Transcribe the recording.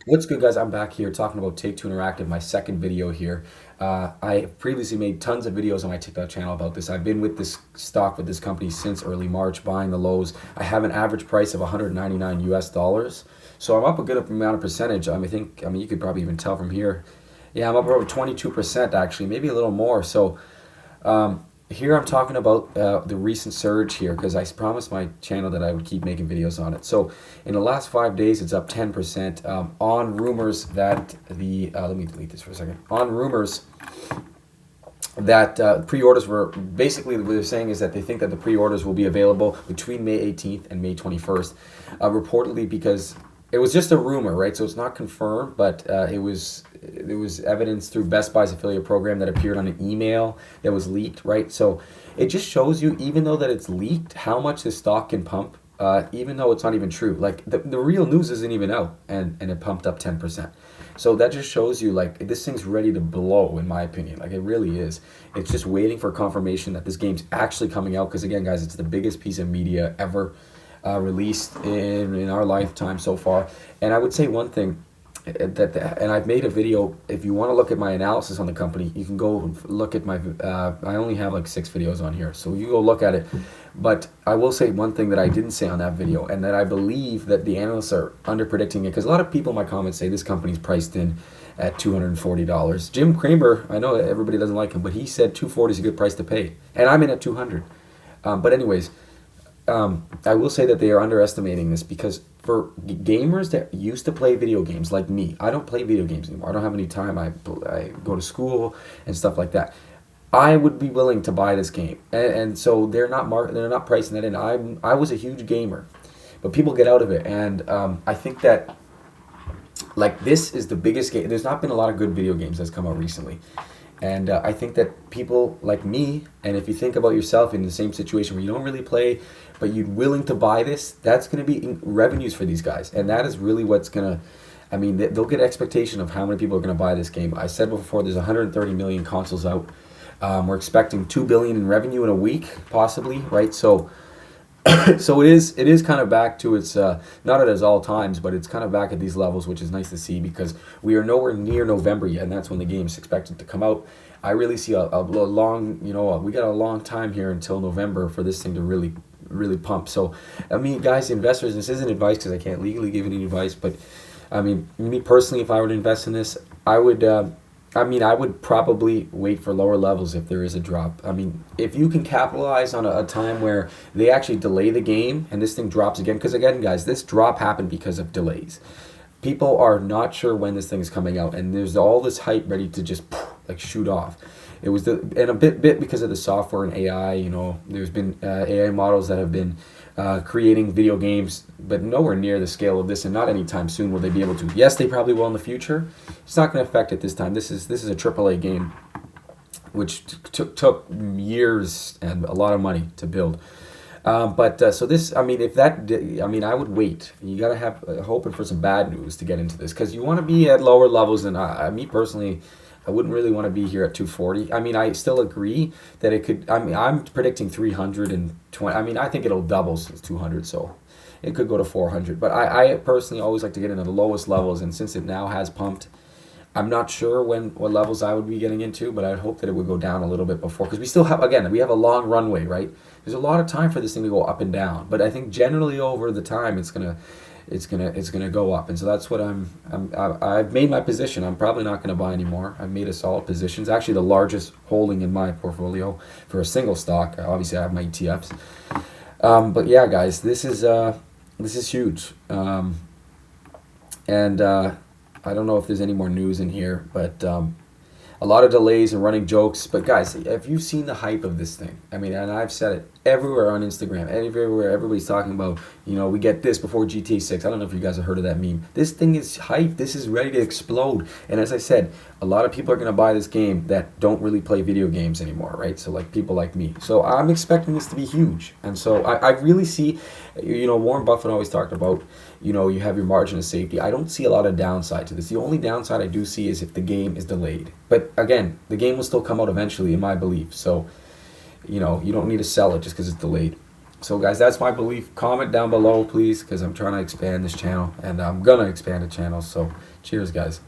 What's good, guys? I'm back here talking about Take-Two Interactive, my second video here. I have previously made tons of videos on my TikTok channel about this. I've been with this stock with this company since early March, buying the lows. I have an average price of 199 US dollars, so I'm up a good amount of percentage. I mean, you could probably even tell from here. Yeah, I'm up over 22% actually, maybe a little more. So here I'm talking about the recent surge here because I promised my channel that I would keep making videos on it. So in the last 5 days, it's up 10% on rumors that let me delete this for a second. On rumors that pre-orders were basically what they're saying is that they think that the pre-orders will be available between May 18th and May 21st, reportedly because it was just a rumor, right? So it's not confirmed, but it was evidence through Best Buy's affiliate program that appeared on an email that was leaked, right? So it just shows you, even though that it's leaked, how much this stock can pump, even though it's not even true. Like the real news isn't even out, and it pumped up 10%. So that just shows you like this thing's ready to blow, in my opinion. Like it really is. It's just waiting for confirmation that this game's actually coming out. Because again, guys, it's the biggest piece of media ever released in our lifetime so far. And I would say one thing and I've made a video. If you want to look at my analysis on the company, you can go and look at my. I only have like 6 videos on here, so you go look at it. But I will say one thing that I didn't say on that video, and that I believe that the analysts are under predicting it, because a lot of people in my comments say this company's priced in at $240. Jim Cramer, I know everybody doesn't like him, but he said 240 is a good price to pay, and I'm in at 200. But anyways, I will say that they are underestimating this because for gamers that used to play video games like me, I don't play video games anymore. I don't have any time. I go to school and stuff like that. I would be willing to buy this game, and so they're not pricing that in. I was a huge gamer, but people get out of it, and I think that like this is the biggest game. There's not been a lot of good video games that's come out recently. And I think that people like me, and if you think about yourself in the same situation where you don't really play, but you're willing to buy this, that's going to be revenues for these guys. And that is really what's going to, I mean, they'll get expectation of how many people are going to buy this game. I said before, there's 130 million consoles out. We're expecting 2 billion in revenue in a week, possibly, right? So so it is kind of back to its not at its all times, but it's kind of back at these levels, which is nice to see because we are nowhere near November yet, and that's when the game is expected to come out. I really see a long, we got a long time here until November for this thing to really pump. So I mean, guys, investors, this isn't advice because I can't legally give any advice, but I mean, me personally, if I were to invest in this, I would. I mean, I would probably wait for lower levels if there is a drop. I mean, if you can capitalize on a time where they actually delay the game and this thing drops again, because again, guys, this drop happened because of delays. People are not sure when this thing is coming out, and there's all this hype ready to just like shoot off. It was and a bit because of the software and AI. There's been AI models that have been creating video games, but nowhere near the scale of this, and not anytime soon will they be able to. Yes, they probably will in the future. It's not going to affect it this time. This is a AAA game, which took years and a lot of money to build. But so this, I mean, I mean, I would wait. You gotta have hoping for some bad news to get into this because you want to be at lower levels than me personally. I wouldn't really want to be here at 240. I mean, I still agree that it could. I mean, I'm predicting 320. I mean, I think it'll double since 200, so it could go to 400. But I personally always like to get into the lowest levels, and since it now has pumped, I'm not sure what levels I would be getting into, but I'd hope that it would go down a little bit before, because we still have, again, we have a long runway, right? There's a lot of time for this thing to go up and down, but I think generally over the time it's gonna go up, and so that's what I've made my position. I'm probably not gonna buy anymore. I've made a solid position. It's actually the largest holding in my portfolio for a single stock. Obviously, I have my ETFs, but yeah, guys, this is huge, and. I don't know if there's any more news in here, but a lot of delays and running jokes. But guys, have you seen the hype of this thing? I mean, and I've said it everywhere on Instagram, everywhere. Everybody's talking about, we get this before GTA 6. I don't know if you guys have heard of that meme. This thing is hype. This is ready to explode. And as I said, a lot of people are going to buy this game that don't really play video games anymore, right? So like people like me. So I'm expecting this to be huge. And so I really see, Warren Buffett always talked about, you have your margin of safety. I don't see a lot of downside to this. The only downside I do see is if the game is delayed. But again, the game will still come out eventually, in my belief. So, you don't need to sell it just because it's delayed. So guys, that's my belief. Comment down below, please, because I'm trying to expand this channel, and I'm gonna expand the channel. So cheers, guys.